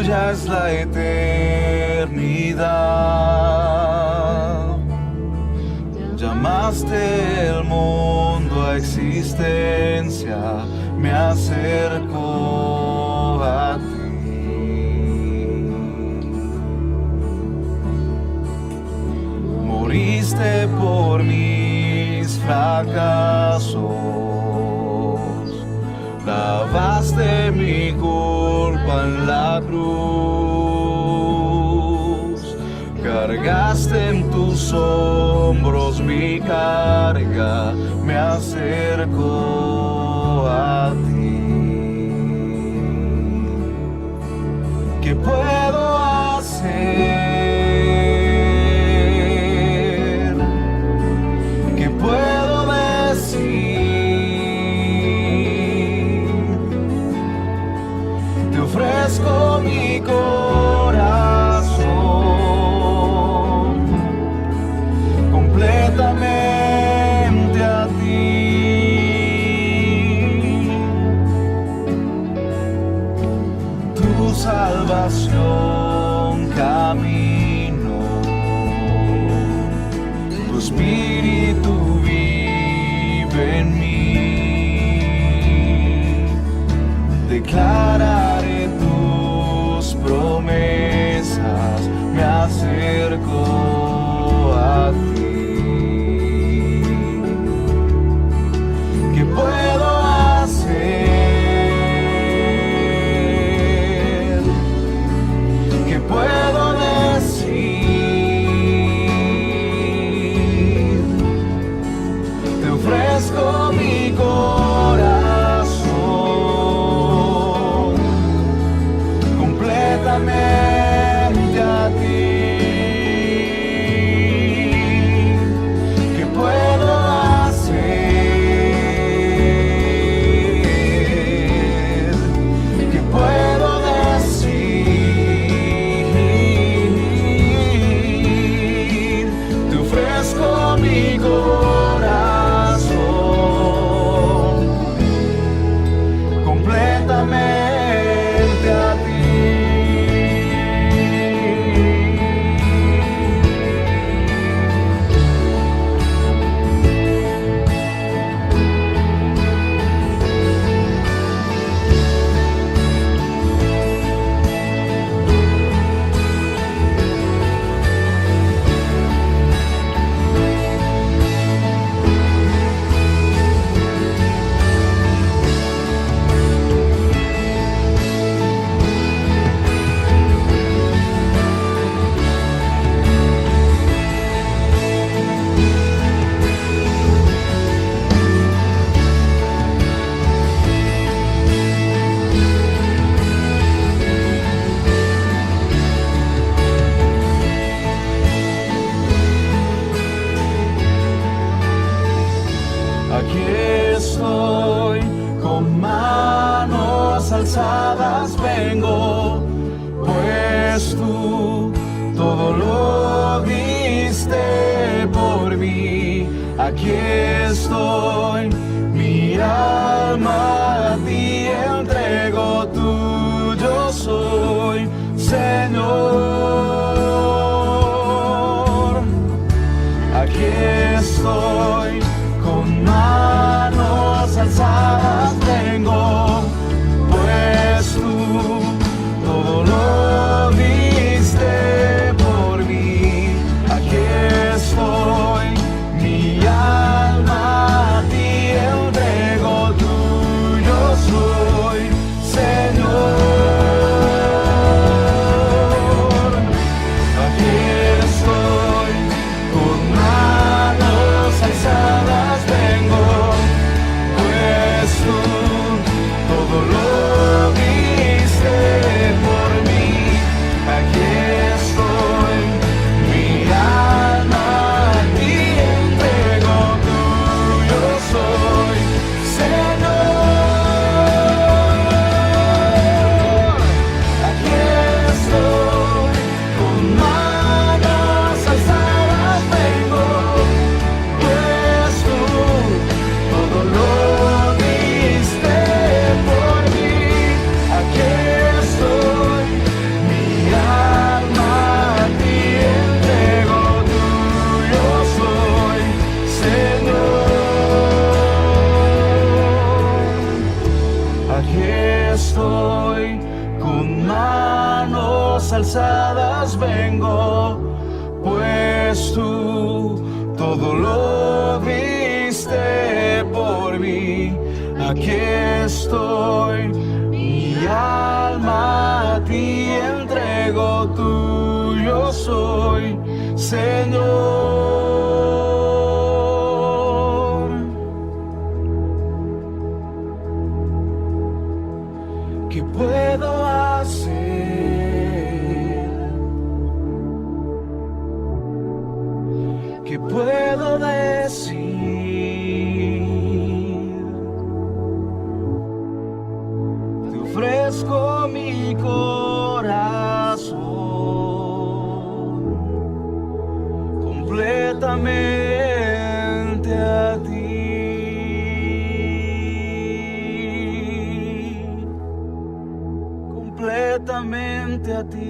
tuya es la eternidad. Llamaste el mundo a existencia, me acerco a ti. Moriste por mis fracasos, lavaste mi culpa en la cruz, cargaste en tus hombros mi carga, me acerco a ti. ¿Qué puedo hacer? ¿Qué puedo decir? Te ofrezco mi corazón completamente a ti. Tu salvación camino, tu espíritu vive en mí. Declararé tus promesas, me acerco a ti. ¿Qué puedo hacer? ¿Qué puedo decir? Te ofrezco mi corazón completamente a ti. ¿Qué puedo hacer? ¿Qué puedo decir? Te ofrezco mi corazón completamente a ti. Aquí estoy con manos alzadas, vengo, pues tú todo lo diste por mí. Aquí estoy, mi alma a ti entrego, tuyo soy, Señor. Aquí estoy con manos alzadas, vengo, pues tú todo lo diste por mí. Aquí estoy, mi alma a ti entrego, tú estoy con manos alzadas, vengo, pues tú todo lo diste por mí. Aquí estoy, mi alma a ti entrego, tuyo soy, Señor. ¿Qué puedo hacer? ¿Qué puedo decir? Te ofrezco mi corazón completamente a ti. Completamente a ti.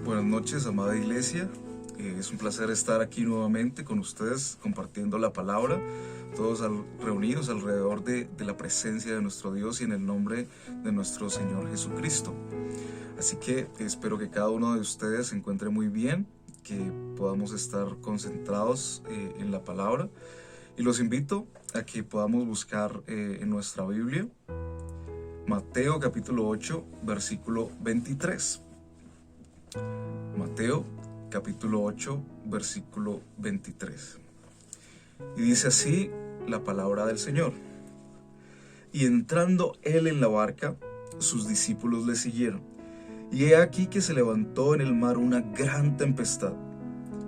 Buenas noches, amada iglesia. Es un placer estar aquí nuevamente con ustedes compartiendo la palabra, todos reunidos alrededor de la presencia de nuestro Dios y en el nombre de nuestro Señor Jesucristo. Así que espero que cada uno de ustedes se encuentre muy bien, que podamos estar concentrados en la palabra. Y los invito a que podamos buscar en nuestra Biblia Mateo capítulo 8, versículo 23. Mateo capítulo 8, versículo 23. Y dice así la palabra del Señor. Y entrando él en la barca, sus discípulos le siguieron. Y he aquí que se levantó en el mar una gran tempestad,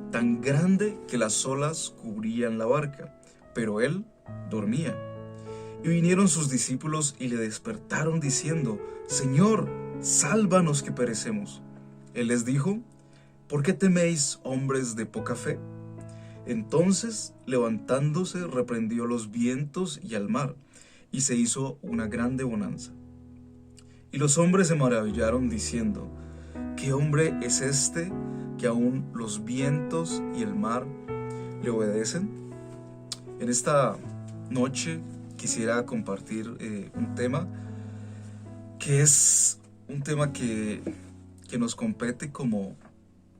tan grande que las olas cubrían la barca, pero él dormía. Y vinieron sus discípulos y le despertaron diciendo: Señor, sálvanos que perecemos. Él les dijo: ¿por qué teméis, hombres de poca fe? Entonces, levantándose, reprendió los vientos y al mar, y se hizo una grande bonanza. Y los hombres se maravillaron diciendo: ¿qué hombre es este que aún los vientos y el mar le obedecen? En esta noche quisiera compartir un tema que es un tema que nos compete como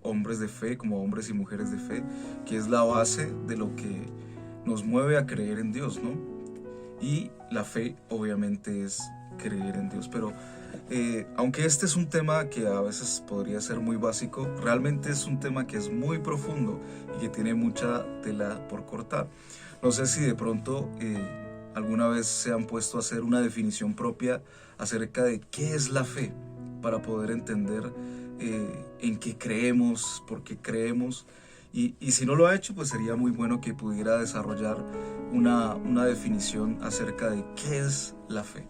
hombres de fe, como hombres y mujeres de fe, que es la base de lo que nos mueve a creer en Dios, ¿no? Y la fe obviamente es creer en Dios, pero aunque este es un tema que a veces podría ser muy básico, realmente es un tema que es muy profundo y que tiene mucha tela por cortar. No sé si de pronto alguna vez se han puesto a hacer una definición propia acerca de qué es la fe, para poder entender en qué creemos, por qué creemos. Y si no lo ha hecho, pues sería muy bueno que pudiera desarrollar una definición acerca de qué es la fe.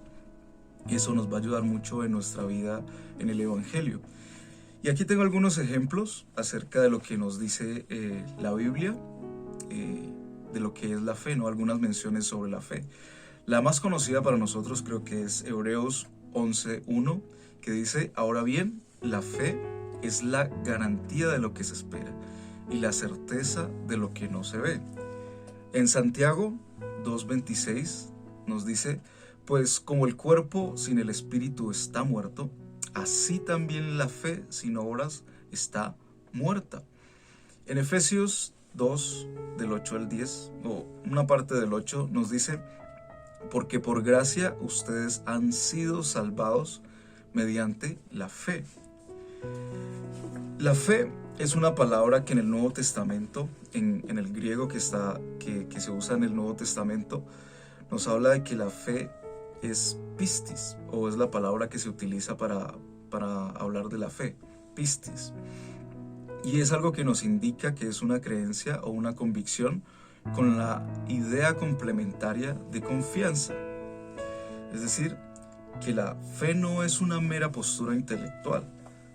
Y eso nos va a ayudar mucho en nuestra vida en el Evangelio. Y aquí tengo algunos ejemplos acerca de lo que nos dice la Biblia, de lo que es la fe, ¿no? Algunas menciones sobre la fe. La más conocida para nosotros creo que es Hebreos 11:1, que dice: ahora bien, la fe es la garantía de lo que se espera y la certeza de lo que no se ve. En Santiago 2:26 nos dice: pues como el cuerpo sin el espíritu está muerto, así también la fe sin obras está muerta. En Efesios 2, del 8 al 10, o una parte del 8, nos dice: porque por gracia ustedes han sido salvados mediante la fe. La fe es una palabra que en el Nuevo Testamento, en el griego que se usa en el Nuevo Testamento, nos habla de que la fe es pistis, o es la palabra que se utiliza para hablar de la fe, pistis. Y es algo que nos indica que es una creencia o una convicción con la idea complementaria de confianza. Es decir, que la fe no es una mera postura intelectual,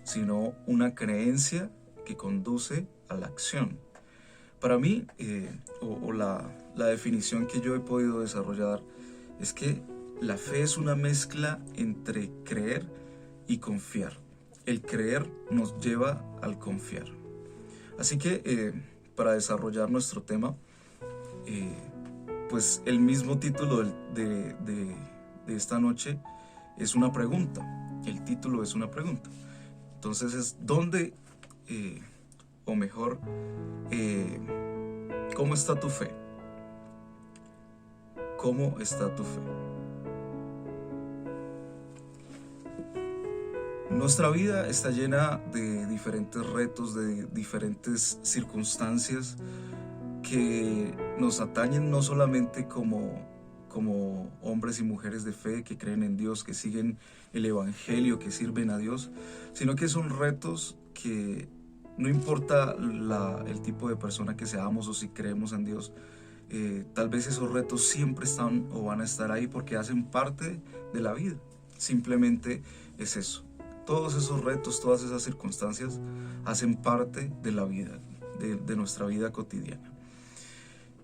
sino una creencia que conduce a la acción. Para mí, la definición que yo he podido desarrollar es que la fe es una mezcla entre creer y confiar. El creer nos lleva al confiar. Así que para desarrollar nuestro tema, pues el mismo título de esta noche es una pregunta. El título es una pregunta. Entonces es ¿dónde, o mejor, cómo está tu fe? ¿Cómo está tu fe? Nuestra vida está llena de diferentes retos, de diferentes circunstancias que nos atañen no solamente como hombres y mujeres de fe que creen en Dios, que siguen el Evangelio, que sirven a Dios, sino que son retos que no importa el tipo de persona que seamos o si creemos en Dios, tal vez esos retos siempre están o van a estar ahí porque hacen parte de la vida. Simplemente es eso. Todos esos retos, todas esas circunstancias hacen parte de la vida, de nuestra vida cotidiana.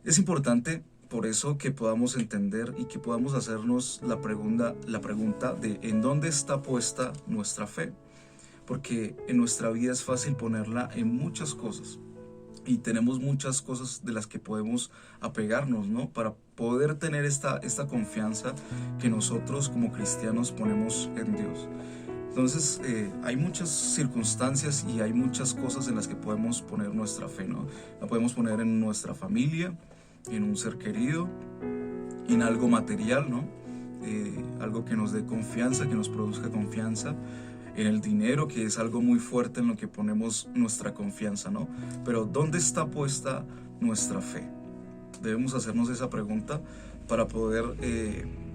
Es importante por eso que podamos entender y que podamos hacernos la pregunta de ¿en dónde está puesta nuestra fe? Porque en nuestra vida es fácil ponerla en muchas cosas y tenemos muchas cosas de las que podemos apegarnos, ¿no? Para poder tener esta confianza que nosotros como cristianos ponemos en Dios. Entonces hay muchas circunstancias y hay muchas cosas en las que podemos poner nuestra fe, ¿no? La podemos poner en nuestra familia, en un ser querido, en algo material, ¿no? Algo que nos dé confianza, que nos produzca confianza, en el dinero, que es algo muy fuerte en lo que ponemos nuestra confianza, ¿no? Pero ¿dónde está puesta nuestra fe? Debemos hacernos esa pregunta para poder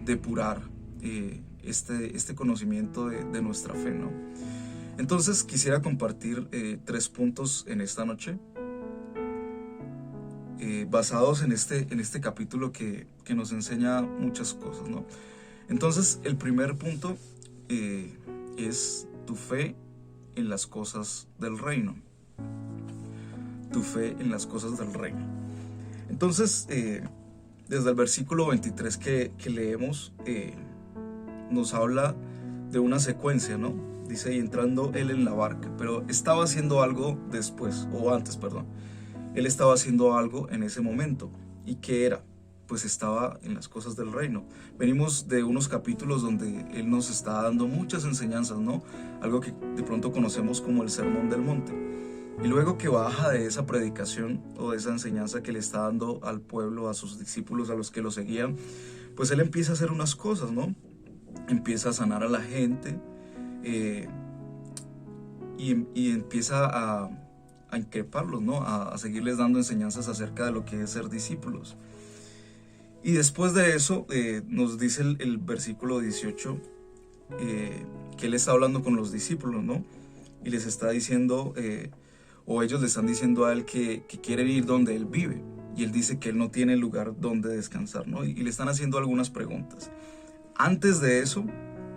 depurar este conocimiento de nuestra fe, ¿no? Entonces quisiera compartir 3 puntos en esta noche, basados en este capítulo que nos enseña muchas cosas, ¿no? Entonces el primer punto es tu fe en las cosas del reino. Tu fe en las cosas del reino. Entonces, desde el versículo 23 que leemos, nos habla de una secuencia, ¿no? Dice, y entrando él en la barca, pero estaba haciendo algo después, o antes, perdón. Él estaba haciendo algo en ese momento. ¿Y qué era? Pues estaba en las cosas del reino. Venimos de unos capítulos donde Él nos está dando muchas enseñanzas, ¿no? Algo que de pronto conocemos como el Sermón del Monte. Y luego que baja de esa predicación o de esa enseñanza que le está dando al pueblo, a sus discípulos, a los que lo seguían, pues Él empieza a hacer unas cosas, ¿no? Empieza a sanar a la gente y empieza a increparlos, ¿no? A seguirles dando enseñanzas acerca de lo que es ser discípulos. Y después de eso nos dice el versículo 18 que Él está hablando con los discípulos, ¿no? Y les está diciendo, o ellos le están diciendo a Él que quieren ir donde Él vive. Y Él dice que Él no tiene lugar donde descansar, ¿no? Y le están haciendo algunas preguntas. Antes de eso,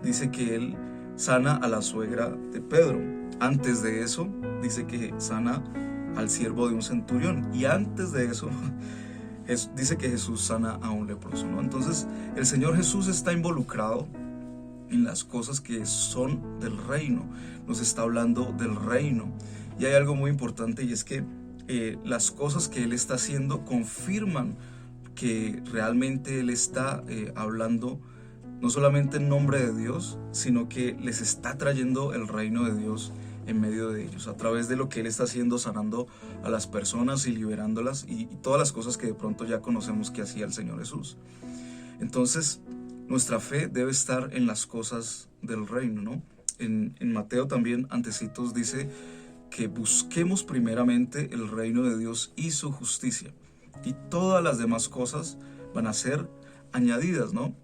dice que Él sana a la suegra de Pedro. Antes de eso, dice que sana al siervo de un centurión. Y antes de eso, dice que Jesús sana a un leproso, ¿no? Entonces el Señor Jesús está involucrado en las cosas que son del reino. Nos está hablando del reino. Y hay algo muy importante, y es que las cosas que Él está haciendo confirman que realmente Él está hablando no solamente en nombre de Dios, sino que les está trayendo el reino de Dios en medio de ellos, a través de lo que Él está haciendo, sanando a las personas y liberándolas, y todas las cosas que de pronto ya conocemos que hacía el Señor Jesús. Entonces, nuestra fe debe estar en las cosas del reino, ¿no? En Mateo también, antecitos, dice que busquemos primeramente el reino de Dios y su justicia, y todas las demás cosas van a ser añadidas, ¿no?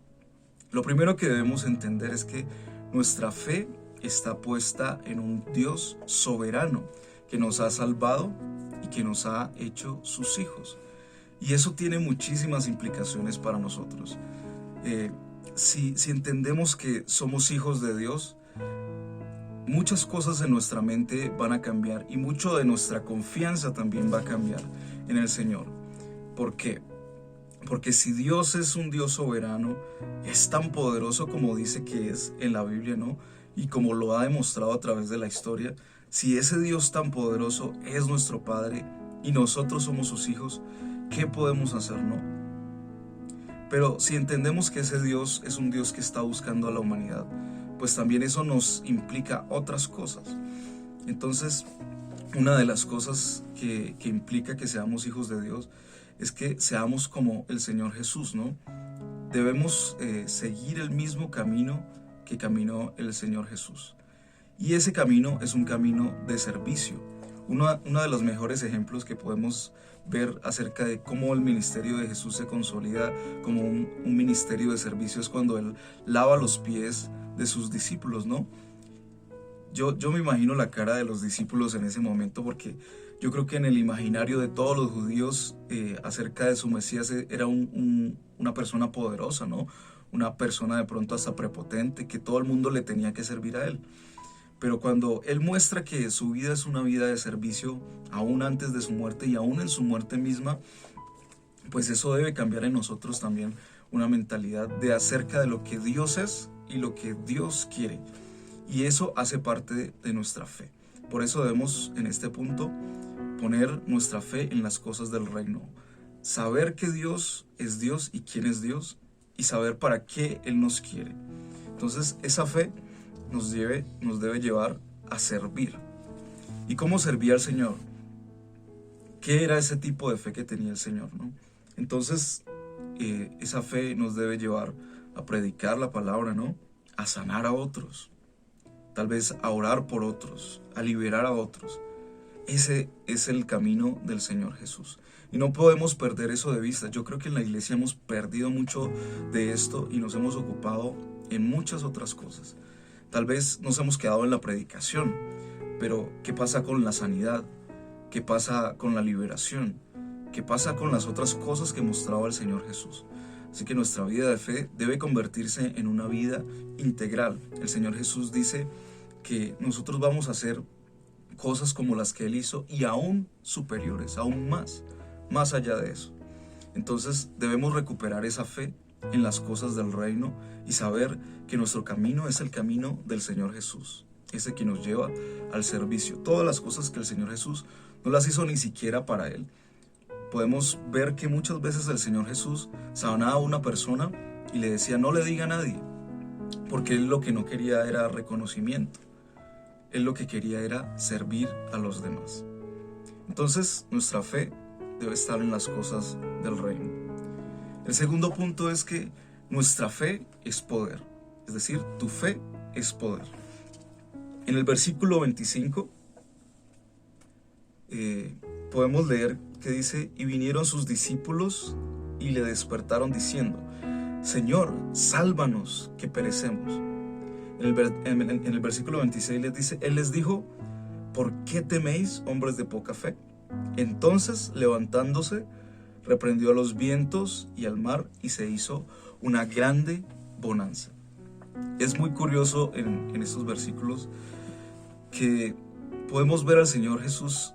Lo primero que debemos entender es que nuestra fe está puesta en un Dios soberano que nos ha salvado y que nos ha hecho sus hijos. Y eso tiene muchísimas implicaciones para nosotros. Si entendemos que somos hijos de Dios, muchas cosas en nuestra mente van a cambiar y mucho de nuestra confianza también va a cambiar en el Señor. ¿Por qué? Porque si Dios es un Dios soberano, es tan poderoso como dice que es en la Biblia, ¿no? Y como lo ha demostrado a través de la historia, si ese Dios tan poderoso es nuestro Padre y nosotros somos sus hijos, ¿qué podemos hacer, no? Pero si entendemos que ese Dios es un Dios que está buscando a la humanidad, pues también eso nos implica otras cosas. Entonces, una de las cosas que implica que seamos hijos de Dios es que seamos como el Señor Jesús, ¿no? Debemos seguir el mismo camino que caminó el Señor Jesús. Y ese camino es un camino de servicio. Uno de los mejores ejemplos que podemos ver acerca de cómo el ministerio de Jesús se consolida como un ministerio de servicio es cuando Él lava los pies de sus discípulos, ¿no? Yo me imagino la cara de los discípulos en ese momento, porque yo creo que en el imaginario de todos los judíos acerca de su Mesías era una persona poderosa, ¿no? Una persona de pronto hasta prepotente, que todo el mundo le tenía que servir a Él. Pero cuando Él muestra que su vida es una vida de servicio, aún antes de su muerte y aún en su muerte misma, pues eso debe cambiar en nosotros también una mentalidad de acerca de lo que Dios es y lo que Dios quiere. Y eso hace parte de nuestra fe. Por eso debemos en este punto poner nuestra fe en las cosas del reino. Saber que Dios es Dios y quién es Dios, y saber para qué Él nos quiere. Entonces esa fe nos debe llevar a servir. ¿Y cómo servía al Señor? ¿Qué era ese tipo de fe que tenía el Señor, no? Entonces esa fe nos debe llevar a predicar la palabra, ¿no? A sanar a otros, tal vez a orar por otros, a liberar a otros. Ese es el camino del Señor Jesús. Y no podemos perder eso de vista. Yo creo que en la iglesia hemos perdido mucho de esto y nos hemos ocupado en muchas otras cosas. Tal vez nos hemos quedado en la predicación, pero ¿qué pasa con la sanidad? ¿Qué pasa con la liberación? ¿Qué pasa con las otras cosas que mostraba el Señor Jesús? Así que nuestra vida de fe debe convertirse en una vida integral. El Señor Jesús dice que nosotros vamos a hacer cosas como las que Él hizo y aún superiores, aún más allá de eso. Entonces debemos recuperar esa fe en las cosas del reino y saber que nuestro camino es el camino del Señor Jesús, ese que nos lleva al servicio. Todas las cosas que el Señor Jesús no las hizo ni siquiera para Él. Podemos ver que muchas veces el Señor Jesús sanaba a una persona y le decía no le diga a nadie, porque Él lo que no quería era reconocimiento. Él lo que quería era servir a los demás. Entonces nuestra fe debe estar en las cosas del reino. El segundo punto es que nuestra fe es poder. Es decir, tu fe es poder. En el versículo 25 podemos leer que dice: y vinieron sus discípulos y le despertaron diciendo: Señor, sálvanos, que perecemos. En el versículo 26 les dice: Él les dijo: ¿por qué teméis, hombres de poca fe? Entonces, levantándose, reprendió a los vientos y al mar, y se hizo una grande bonanza. Es muy curioso en estos versículos que podemos ver al Señor Jesús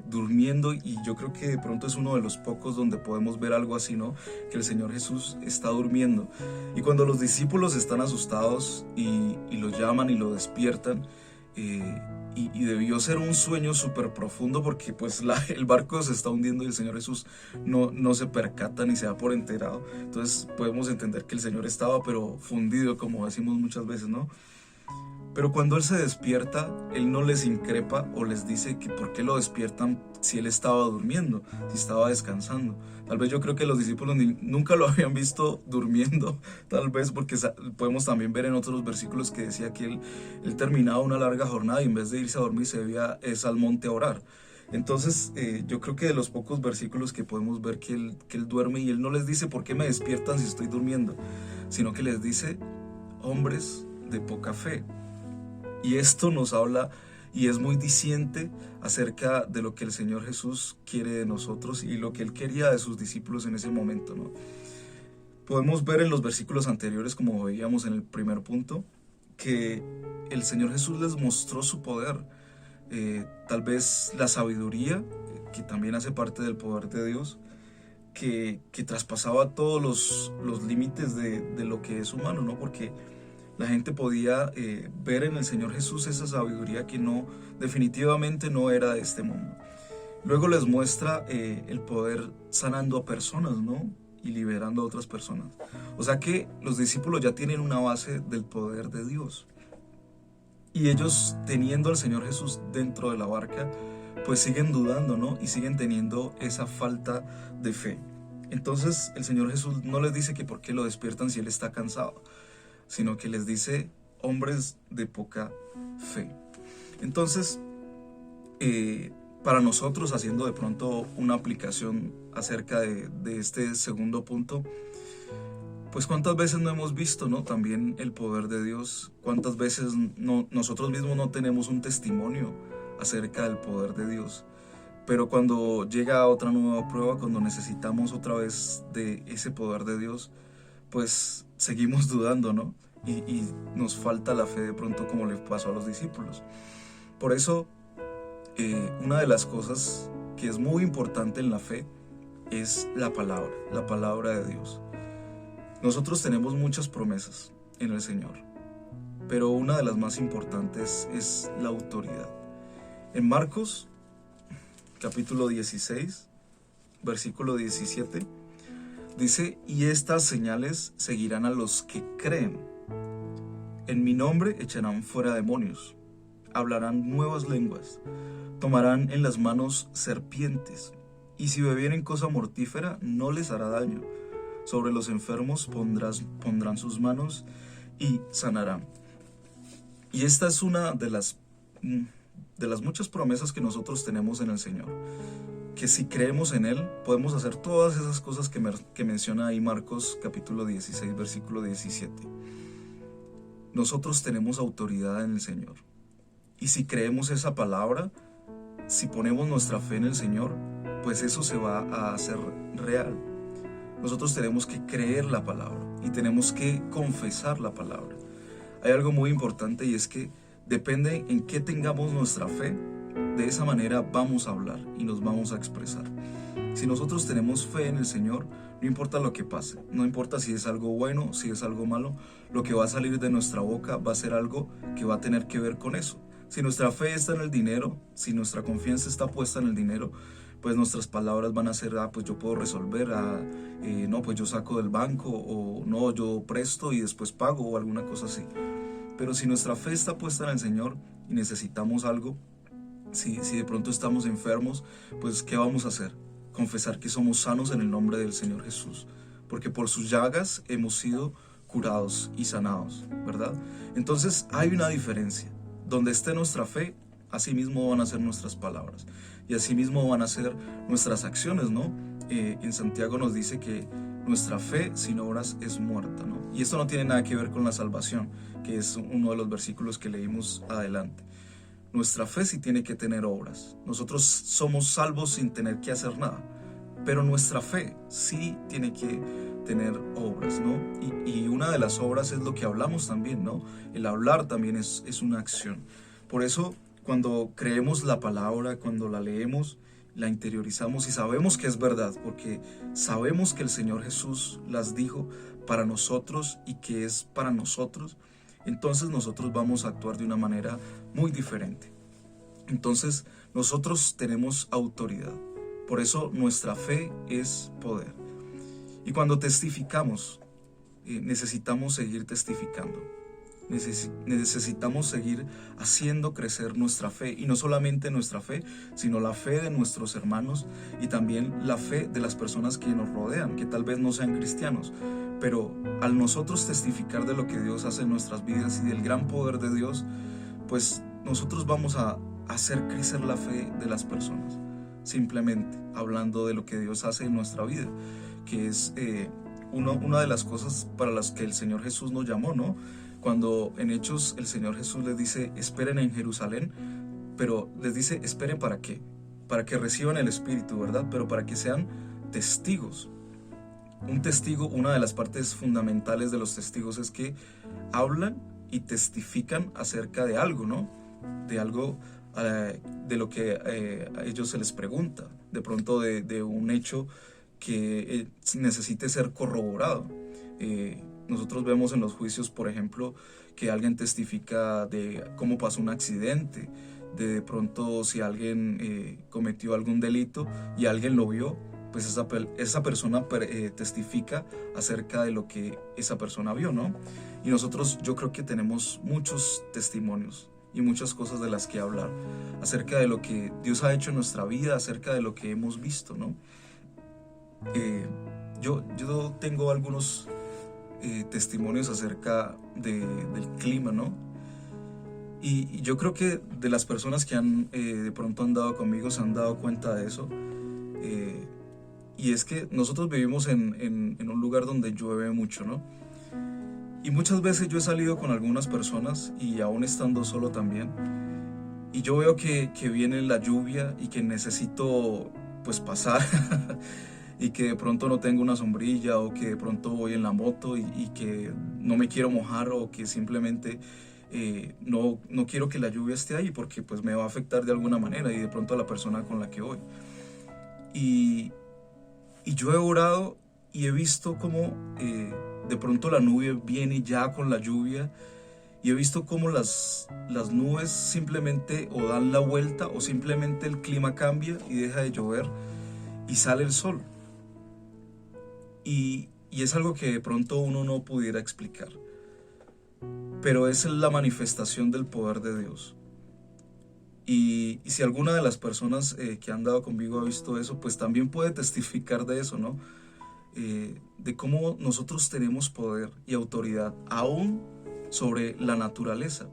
durmiendo, y yo creo que de pronto es uno de los pocos donde podemos ver algo así, ¿no? Que el Señor Jesús está durmiendo. Y cuando los discípulos están asustados y lo llaman y lo despiertan, y debió ser un sueño súper profundo, porque pues el barco se está hundiendo y el Señor Jesús no se percata ni se da por enterado. Entonces podemos entender que el Señor estaba pero fundido, como decimos muchas veces, ¿no? Pero cuando Él se despierta, Él no les increpa o les dice que por qué lo despiertan si Él estaba durmiendo, si estaba descansando. Tal vez yo creo que los discípulos nunca lo habían visto durmiendo, tal vez porque podemos también ver en otros versículos que decía que él terminaba una larga jornada y en vez de irse a dormir se iba al monte a orar. Entonces yo creo que de los pocos versículos que podemos ver que él duerme, y Él no les dice por qué me despiertan si estoy durmiendo, sino que les dice: hombres de poca fe. Y esto nos habla y es muy diciente acerca de lo que el Señor Jesús quiere de nosotros y lo que Él quería de sus discípulos en ese momento, ¿no? Podemos ver en los versículos anteriores, como veíamos en el primer punto, que el Señor Jesús les mostró su poder, tal vez la sabiduría, que también hace parte del poder de Dios, que traspasaba todos los límites de lo que es humano, ¿no? Porque la gente podía ver en el Señor Jesús esa sabiduría que definitivamente no era de este mundo. Luego les muestra el poder sanando a personas, ¿no? Y liberando a otras personas. O sea que los discípulos ya tienen una base del poder de Dios. Y ellos, teniendo al Señor Jesús dentro de la barca, pues siguen dudando, ¿no? Y siguen teniendo esa falta de fe. Entonces el Señor Jesús no les dice que por qué lo despiertan si Él está cansado, sino que les dice, hombres de poca fe. Entonces, para nosotros, haciendo de pronto una aplicación acerca de este segundo punto, pues cuántas veces no hemos visto, ¿no? También el poder de Dios, cuántas veces nosotros mismos no tenemos un testimonio acerca del poder de Dios. Pero cuando llega otra nueva prueba, cuando necesitamos otra vez de ese poder de Dios, pues seguimos dudando, ¿no? Y nos falta la fe de pronto, como le pasó a los discípulos. Por eso, una de las cosas que es muy importante en la fe es la palabra de Dios. Nosotros tenemos muchas promesas en el Señor, pero una de las más importantes es la autoridad. En Marcos, capítulo 16, versículo 17, dice, y estas señales seguirán a los que creen. En mi nombre echarán fuera demonios, hablarán nuevas lenguas, tomarán en las manos serpientes, y si bebieren cosa mortífera no les hará daño. Sobre los enfermos pondrán sus manos y sanarán. Y esta es una de las muchas promesas que nosotros tenemos en el Señor. Que si creemos en Él, podemos hacer todas esas cosas que menciona ahí Marcos capítulo 16, versículo 17. Nosotros tenemos autoridad en el Señor. Y si creemos esa palabra, si ponemos nuestra fe en el Señor, pues eso se va a hacer real. Nosotros tenemos que creer la palabra y tenemos que confesar la palabra. Hay algo muy importante y es que depende en qué tengamos nuestra fe, de esa manera vamos a hablar y nos vamos a expresar. Si nosotros tenemos fe en el Señor, no importa lo que pase, no importa si es algo bueno, si es algo malo, lo que va a salir de nuestra boca va a ser algo que va a tener que ver con eso. Si nuestra fe está en el dinero, si nuestra confianza está puesta en el dinero, pues nuestras palabras van a ser, pues yo puedo resolver, no, pues yo saco del banco, o no, yo presto y después pago, o alguna cosa así. Pero si nuestra fe está puesta en el Señor y necesitamos algo, si de pronto estamos enfermos, pues ¿qué vamos a hacer? Confesar que somos sanos en el nombre del Señor Jesús, porque por sus llagas hemos sido curados y sanados, ¿verdad? Entonces hay una diferencia. Donde esté nuestra fe, así mismo van a ser nuestras palabras y así mismo van a ser nuestras acciones, ¿no? En Santiago nos dice que nuestra fe sin obras es muerta, ¿no? Y esto no tiene nada que ver con la salvación, que es uno de los versículos que leímos adelante. Nuestra fe sí tiene que tener obras. Nosotros somos salvos sin tener que hacer nada, pero nuestra fe sí tiene que tener obras, ¿no? Y una de las obras es lo que hablamos también, ¿no? El hablar también es una acción. Por eso, cuando creemos la palabra, cuando la leemos, la interiorizamos y sabemos que es verdad, porque sabemos que el Señor Jesús las dijo para nosotros y que es para nosotros, entonces nosotros vamos a actuar de una manera muy diferente. Entonces, nosotros tenemos autoridad. Por eso nuestra fe es poder. Y cuando testificamos, necesitamos seguir testificando. Necesitamos seguir haciendo crecer nuestra fe. Y no solamente nuestra fe, sino la fe de nuestros hermanos y también la fe de las personas que nos rodean, que tal vez no sean cristianos. Pero al nosotros testificar de lo que Dios hace en nuestras vidas y del gran poder de Dios, pues nosotros vamos a hacer crecer la fe de las personas. Simplemente hablando de lo que Dios hace en nuestra vida, que es una de las cosas para las que el Señor Jesús nos llamó, ¿no? Cuando en Hechos el Señor Jesús les dice, esperen en Jerusalén, pero les dice, esperen ¿para qué? Para que reciban el Espíritu, ¿verdad? Pero para que sean testigos. Un testigo, una de las partes fundamentales de los testigos es que hablan y testifican acerca de algo, ¿no? De algo, de lo que a ellos se les pregunta, de pronto de un hecho que necesite ser corroborado. Nosotros vemos en los juicios, por ejemplo, que alguien testifica de cómo pasó un accidente de pronto si alguien cometió algún delito y alguien lo vio, pues esa persona testifica acerca de lo que esa persona vio, ¿no? Y nosotros, yo creo que tenemos muchos testimonios y muchas cosas de las que hablar acerca de lo que Dios ha hecho en nuestra vida, acerca de lo que hemos visto, ¿no? Yo tengo algunos testimonios acerca del clima, ¿no? Y yo creo que de las personas que han de pronto andado conmigo se han dado cuenta de eso. Y es que nosotros vivimos en un lugar donde llueve mucho, ¿no? Y muchas veces yo he salido con algunas personas y aún estando solo también. Y yo veo que viene la lluvia y que necesito pues pasar y que de pronto no tengo una sombrilla o que de pronto voy en la moto y que no me quiero mojar o que simplemente no quiero que la lluvia esté ahí porque pues me va a afectar de alguna manera y de pronto a la persona con la que voy. Y yo he orado y he visto cómo de pronto la nube viene ya con la lluvia y he visto cómo las nubes simplemente o dan la vuelta o simplemente el clima cambia y deja de llover y sale el sol. Y es algo que de pronto uno no pudiera explicar, pero es la manifestación del poder de Dios. Y si alguna de las personas que han dado conmigo ha visto eso, pues también puede testificar de eso, ¿no? De cómo nosotros tenemos poder y autoridad aún sobre la naturaleza,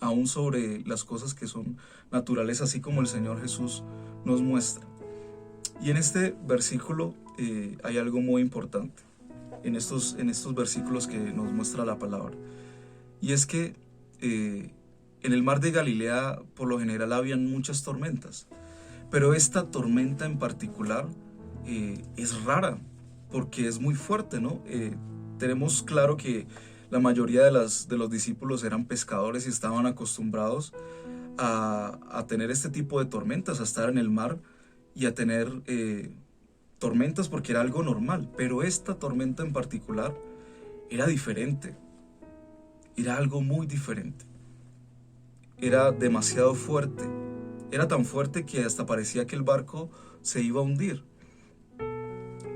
aún sobre las cosas que son naturales, así como el Señor Jesús nos muestra. Y en este versículo hay algo muy importante, en estos versículos que nos muestra la palabra. Y es que en el mar de Galilea por lo general habían muchas tormentas, pero esta tormenta en particular es rara porque es muy fuerte, ¿no? Tenemos claro que la mayoría de los discípulos eran pescadores y estaban acostumbrados a tener este tipo de tormentas, a estar en el mar y a tener tormentas porque era algo normal, pero esta tormenta en particular era diferente, era algo muy diferente. Era demasiado fuerte, era tan fuerte que hasta parecía que el barco se iba a hundir.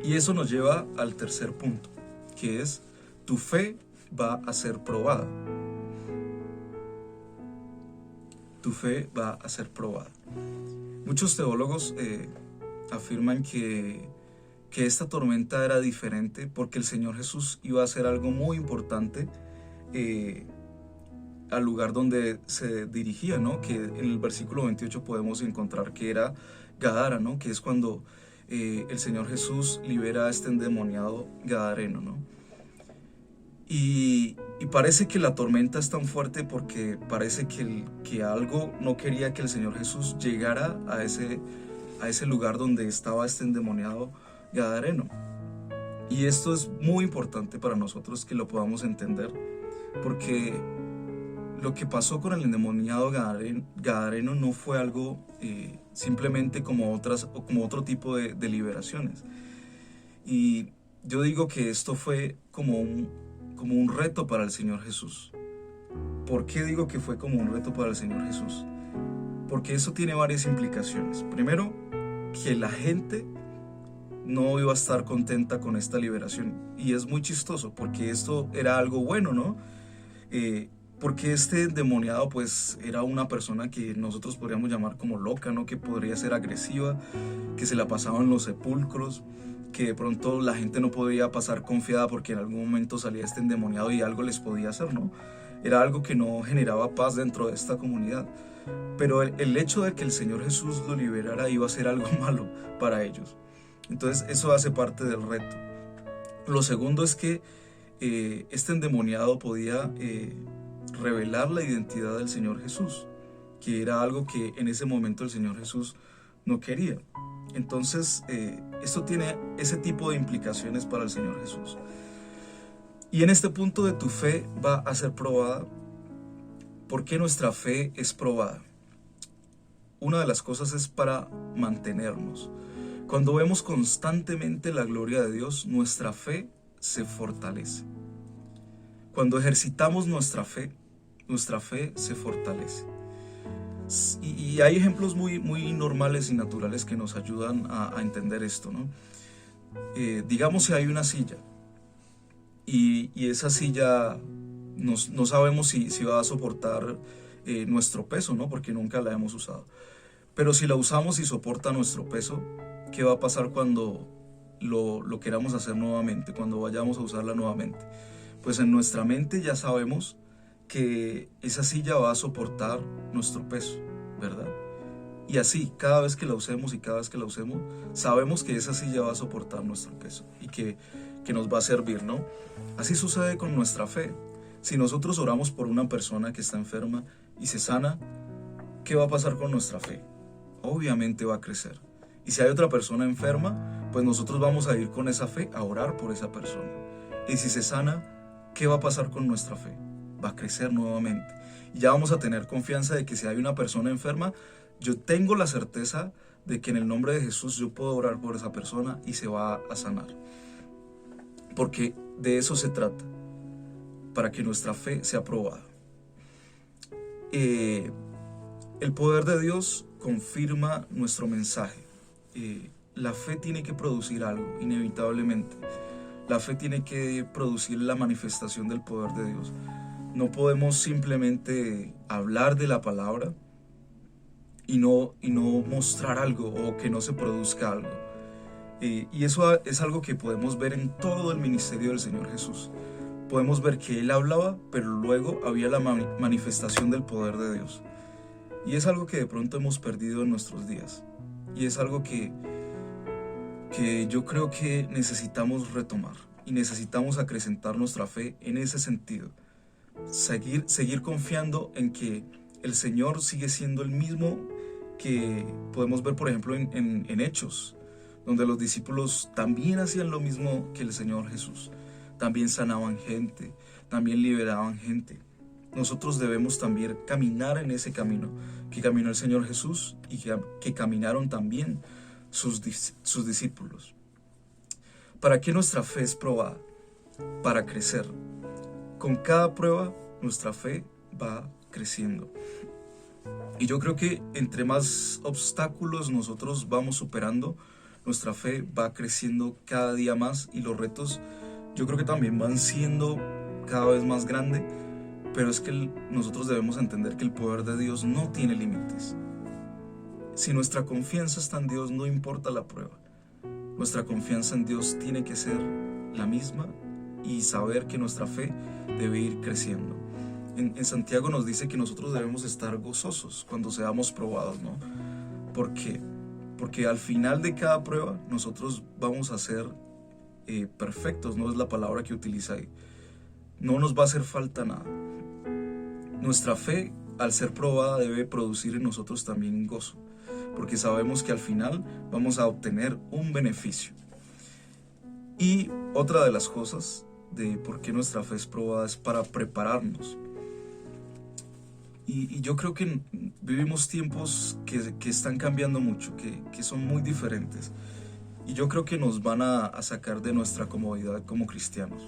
Y eso nos lleva al tercer punto, que es: tu fe va a ser probada. Tu fe va a ser probada. Muchos teólogos afirman que esta tormenta era diferente porque el Señor Jesús iba a hacer algo muy importante al lugar donde se dirigía, ¿no? Que en el versículo 28 podemos encontrar que era Gadara, ¿no? Que es cuando el Señor Jesús libera a este endemoniado gadareno, ¿no? Y parece que la tormenta es tan fuerte porque parece que algo no quería que el Señor Jesús llegara a ese lugar donde estaba este endemoniado gadareno. Y esto es muy importante para nosotros que lo podamos entender, porque lo que pasó con el endemoniado gadareno no fue algo simplemente como otro tipo de liberaciones. Y yo digo que esto fue como un reto para el Señor Jesús. ¿Por qué digo que fue como un reto para el Señor Jesús? Porque eso tiene varias implicaciones. Primero, que la gente no iba a estar contenta con esta liberación. Y es muy chistoso porque esto era algo bueno, ¿no? Porque este endemoniado pues era una persona que nosotros podríamos llamar como loca, ¿no? Que podría ser agresiva, que se la pasaba en los sepulcros, que de pronto la gente no podía pasar confiada porque en algún momento salía este endemoniado y algo les podía hacer, ¿no? Era algo que no generaba paz dentro de esta comunidad. Pero el hecho de que el Señor Jesús lo liberara iba a ser algo malo para ellos. Entonces eso hace parte del reto. Lo segundo es que este endemoniado podía revelar la identidad del Señor Jesús, que era algo que en ese momento el Señor Jesús no quería. Entonces esto tiene ese tipo de implicaciones para el Señor Jesús. Y en este punto de tu fe va a ser probada. ¿Por qué nuestra fe es probada? Una de las cosas es para mantenernos. Cuando vemos constantemente la gloria de Dios, nuestra fe se fortalece. Cuando ejercitamos nuestra fe se fortalece. Y hay ejemplos muy normales y naturales que nos ayudan a entender esto, ¿no? Digamos si hay una silla y esa silla no sabemos si va a soportar nuestro peso, ¿no? Porque nunca la hemos usado. Pero si la usamos y soporta nuestro peso, ¿qué va a pasar cuando lo queramos hacer nuevamente, cuando vayamos a usarla nuevamente? Pues en nuestra mente ya sabemos que esa silla va a soportar nuestro peso, ¿verdad? Y así, cada vez que la usemos y cada vez que la usemos, sabemos que esa silla va a soportar nuestro peso y que nos va a servir, ¿no? Así sucede con nuestra fe. Si nosotros oramos por una persona que está enferma y se sana, ¿qué va a pasar con nuestra fe? Obviamente va a crecer. Y si hay otra persona enferma, pues nosotros vamos a ir con esa fe a orar por esa persona. Y si se sana, ¿qué va a pasar con nuestra fe? Va a crecer nuevamente. Y ya vamos a tener confianza de que si hay una persona enferma, yo tengo la certeza de que en el nombre de Jesús yo puedo orar por esa persona y se va a sanar. Porque de eso se trata, para que nuestra fe sea probada. El poder de Dios confirma nuestro mensaje. La fe tiene que producir algo, inevitablemente. La fe tiene que producir la manifestación del poder de Dios. No podemos simplemente hablar de la palabra y no mostrar algo o que no se produzca algo. Y eso es algo que podemos ver en todo el ministerio del Señor Jesús. Podemos ver que Él hablaba, pero luego había la manifestación del poder de Dios. Y es algo que de pronto hemos perdido en nuestros días. Y es algo que yo creo que necesitamos retomar. Y necesitamos acrecentar nuestra fe en ese sentido. Seguir confiando en que el Señor sigue siendo el mismo que podemos ver, por ejemplo, en Hechos, donde los discípulos también hacían lo mismo que el Señor Jesús. También sanaban gente, también liberaban gente. Nosotros debemos también caminar en ese camino que caminó el Señor Jesús y que caminaron también sus discípulos. ¿Para qué nuestra fe es probada? Para crecer. Con cada prueba nuestra fe va creciendo. Y yo creo que entre más obstáculos nosotros vamos superando, nuestra fe va creciendo cada día más y los retos yo creo que también van siendo cada vez más grandes, pero es que nosotros debemos entender que el poder de Dios no tiene límites. Si nuestra confianza está en Dios, no importa la prueba. Nuestra confianza en Dios tiene que ser la misma y saber que nuestra fe debe ir creciendo. En Santiago nos dice que nosotros debemos estar gozosos cuando seamos probados, ¿no? ¿Por qué? Porque al final de cada prueba nosotros vamos a ser perfectos, no es la palabra que utiliza ahí. No nos va a hacer falta nada. Nuestra fe, al ser probada, debe producir en nosotros también gozo, porque sabemos que al final vamos a obtener un beneficio. Y otra de las cosas de por qué nuestra fe es probada es para prepararnos. Y yo creo que vivimos tiempos que están cambiando mucho, que son muy diferentes. Y yo creo que nos van a sacar de nuestra comodidad como cristianos.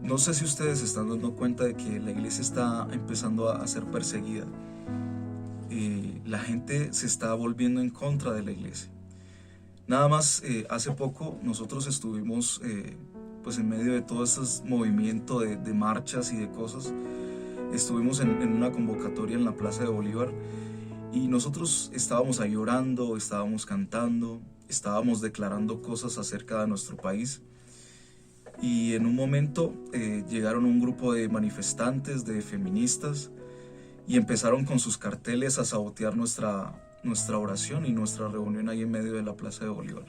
No sé si ustedes se están dando cuenta de que la iglesia está empezando a ser perseguida. La gente se está volviendo en contra de la iglesia. Nada más hace poco nosotros estuvimos pues en medio de todo ese movimiento de marchas y de cosas. Estuvimos en una convocatoria en la Plaza de Bolívar y nosotros estábamos ahí orando, estábamos cantando, estábamos declarando cosas acerca de nuestro país. Y en un momento llegaron un grupo de manifestantes, de feministas, y empezaron con sus carteles a sabotear nuestra oración y nuestra reunión ahí en medio de la Plaza de Bolívar.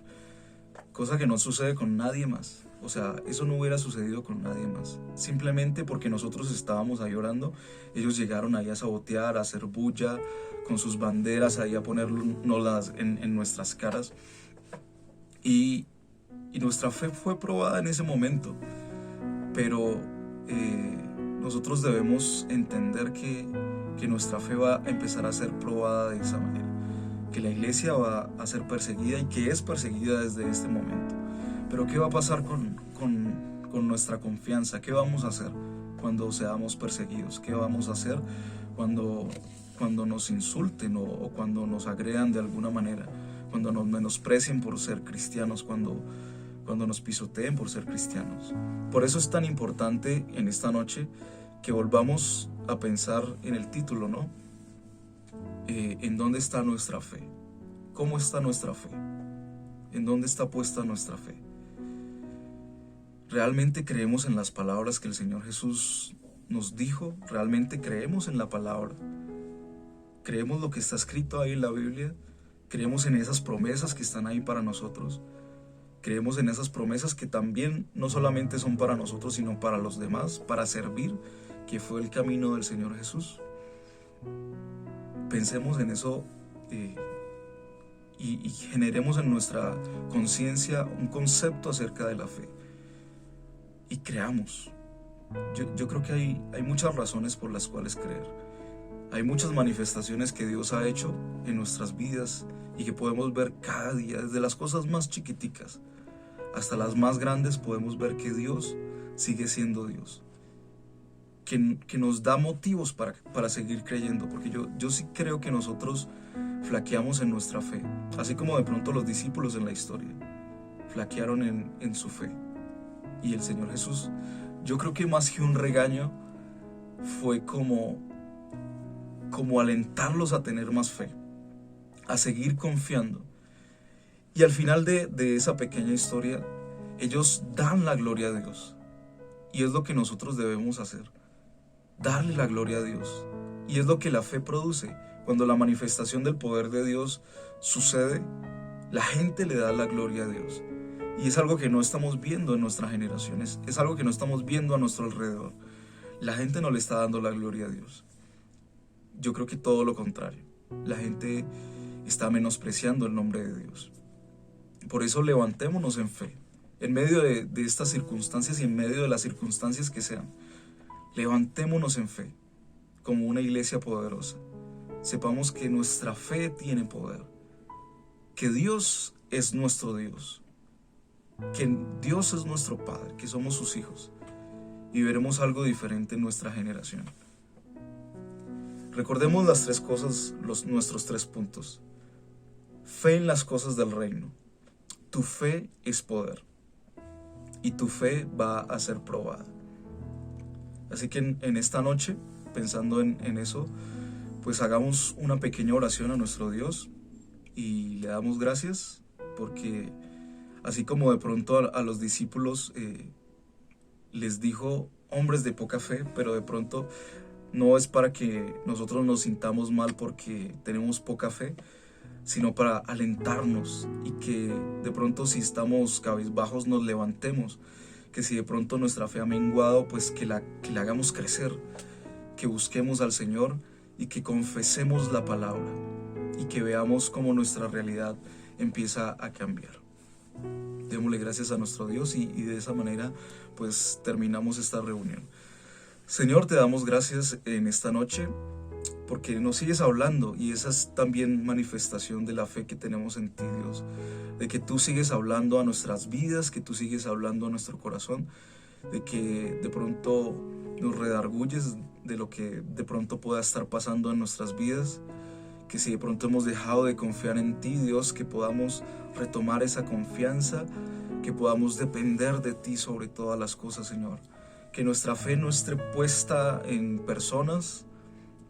Cosa que no sucede con nadie más. O sea, eso no hubiera sucedido con nadie más. Simplemente porque nosotros estábamos ahí orando, ellos llegaron ahí a sabotear, a hacer bulla, con sus banderas ahí a ponernos en nuestras caras. Y nuestra fe fue probada en ese momento. Pero nosotros debemos entender que nuestra fe va a empezar a ser probada de esa manera. Que la iglesia va a ser perseguida y que es perseguida desde este momento. Pero ¿qué va a pasar con nuestra confianza? ¿Qué vamos a hacer? cuando seamos perseguidos? ¿Qué vamos a hacer cuando nos insulten o cuando nos agredan de alguna manera? Cuando nos menosprecien por ser cristianos, cuando nos pisoteen por ser cristianos. Por eso es tan importante en esta noche que volvamos a pensar en el título, ¿no? ¿En dónde está nuestra fe? ¿Cómo está nuestra fe? ¿En dónde está puesta nuestra fe? ¿Realmente creemos en las palabras que el Señor Jesús nos dijo? ¿Realmente creemos en la palabra? ¿Creemos lo que está escrito ahí en la Biblia? ¿Creemos en esas promesas que están ahí para nosotros? ¿Creemos en esas promesas que también no solamente son para nosotros, sino para los demás, para servir, que fue el camino del Señor Jesús? Pensemos en eso y generemos en nuestra conciencia un concepto acerca de la fe. Y creamos. Yo creo que hay muchas razones por las cuales creer. Hay muchas manifestaciones que Dios ha hecho en nuestras vidas y que podemos ver cada día, desde las cosas más chiquiticas hasta las más grandes. Podemos ver que Dios sigue siendo Dios, que nos da motivos para seguir creyendo, porque yo sí creo que nosotros flaqueamos en nuestra fe, así como de pronto los discípulos en la historia flaquearon en su fe. Y el Señor Jesús, yo creo que más que un regaño, fue como alentarlos a tener más fe, a seguir confiando. Y al final de esa pequeña historia, ellos dan la gloria a Dios. Y es lo que nosotros debemos hacer, darle la gloria a Dios. Y es lo que la fe produce. Cuando la manifestación del poder de Dios sucede, la gente le da la gloria a Dios. Y es algo que no estamos viendo en nuestras generaciones, es algo que no estamos viendo a nuestro alrededor. La gente no le está dando la gloria a Dios. Yo creo que todo lo contrario. La gente está menospreciando el nombre de Dios. Por eso levantémonos en fe, en medio de estas circunstancias y en medio de las circunstancias que sean. Levantémonos en fe, como una iglesia poderosa. Sepamos que nuestra fe tiene poder, que Dios es nuestro Dios, que Dios es nuestro Padre, que somos sus hijos, y veremos algo diferente en nuestra generación. Recordemos las tres cosas, nuestros 3 puntos. Fe en las cosas del reino. Tu fe es poder, y tu fe va a ser probada. Así que en esta noche, pensando en eso, pues hagamos una pequeña oración a nuestro Dios y le damos gracias, porque así como de pronto a los discípulos les dijo hombres de poca fe, pero de pronto no es para que nosotros nos sintamos mal porque tenemos poca fe, sino para alentarnos y que de pronto si estamos cabizbajos nos levantemos, que si de pronto nuestra fe ha menguado, pues que la hagamos crecer, que busquemos al Señor y que confesemos la palabra y que veamos cómo nuestra realidad empieza a cambiar. Démosle gracias a nuestro Dios y de esa manera pues terminamos esta reunión. Señor, te damos gracias en esta noche porque nos sigues hablando, y esa es también manifestación de la fe que tenemos en ti, Dios, de que tú sigues hablando a nuestras vidas, que tú sigues hablando a nuestro corazón, de que de pronto nos redarguyes de lo que de pronto pueda estar pasando en nuestras vidas, que si de pronto hemos dejado de confiar en ti, Dios, que podamos retomar esa confianza, que podamos depender de ti sobre todas las cosas, Señor. Que nuestra fe no esté puesta en personas,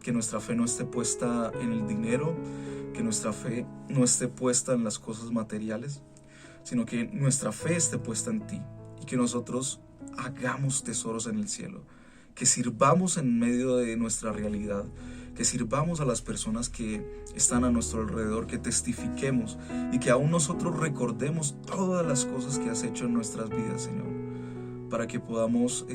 que nuestra fe no esté puesta en el dinero, que nuestra fe no esté puesta en las cosas materiales, sino que nuestra fe esté puesta en ti y que nosotros hagamos tesoros en el cielo, que sirvamos en medio de nuestra realidad, que sirvamos a las personas que están a nuestro alrededor, que testifiquemos y que aún nosotros recordemos todas las cosas que has hecho en nuestras vidas, Señor, para que podamos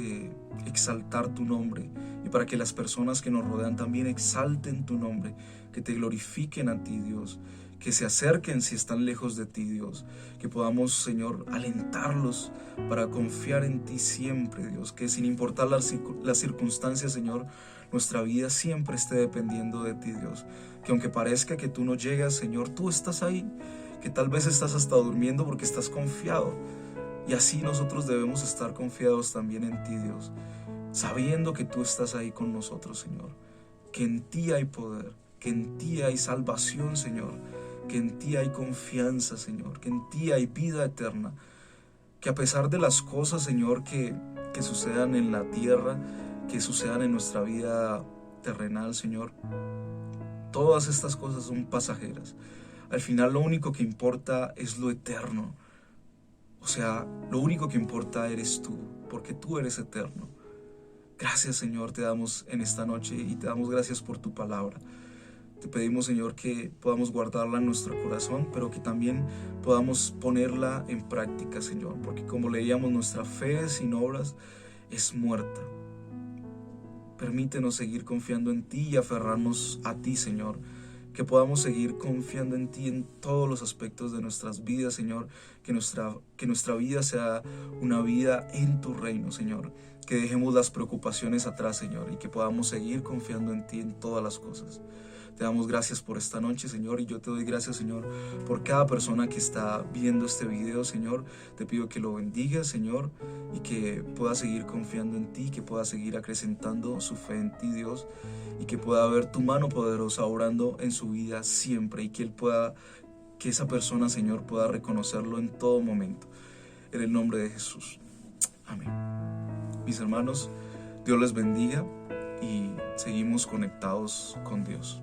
exaltar tu nombre y para que las personas que nos rodean también exalten tu nombre, que te glorifiquen a ti, Dios, que se acerquen si están lejos de ti, Dios, que podamos, Señor, alentarlos para confiar en ti siempre, Dios, que sin importar las circunstancias, Señor, nuestra vida siempre esté dependiendo de ti, Dios, que aunque parezca que tú no llegas, Señor, tú estás ahí, que tal vez estás hasta durmiendo porque estás confiado, y así nosotros debemos estar confiados también en ti, Dios, sabiendo que tú estás ahí con nosotros, Señor, que en ti hay poder, que en ti hay salvación, Señor, que en ti hay confianza, Señor, que en ti hay vida eterna, que a pesar de las cosas, Señor, que sucedan en la tierra, que sucedan en nuestra vida terrenal, Señor, todas estas cosas son pasajeras. Al final lo único que importa es lo eterno. O sea, lo único que importa eres tú, porque tú eres eterno. Gracias, Señor, te damos en esta noche y te damos gracias por tu palabra. Te pedimos, Señor, que podamos guardarla en nuestro corazón, pero que también podamos ponerla en práctica, Señor, porque como leíamos, nuestra fe sin obras es muerta. Permítenos seguir confiando en ti y aferrarnos a ti, Señor, que podamos seguir confiando en ti en todos los aspectos de nuestras vidas, Señor, que nuestra vida sea una vida en tu reino, Señor, que dejemos las preocupaciones atrás, Señor, y que podamos seguir confiando en ti en todas las cosas. Te damos gracias por esta noche, Señor, y yo te doy gracias, Señor, por cada persona que está viendo este video, Señor. Te pido que lo bendigas, Señor, y que pueda seguir confiando en ti, que pueda seguir acrecentando su fe en ti, Dios, y que pueda ver tu mano poderosa obrando en su vida siempre, y que esa persona, Señor, pueda reconocerlo en todo momento. En el nombre de Jesús. Amén. Mis hermanos, Dios les bendiga y seguimos conectados con Dios.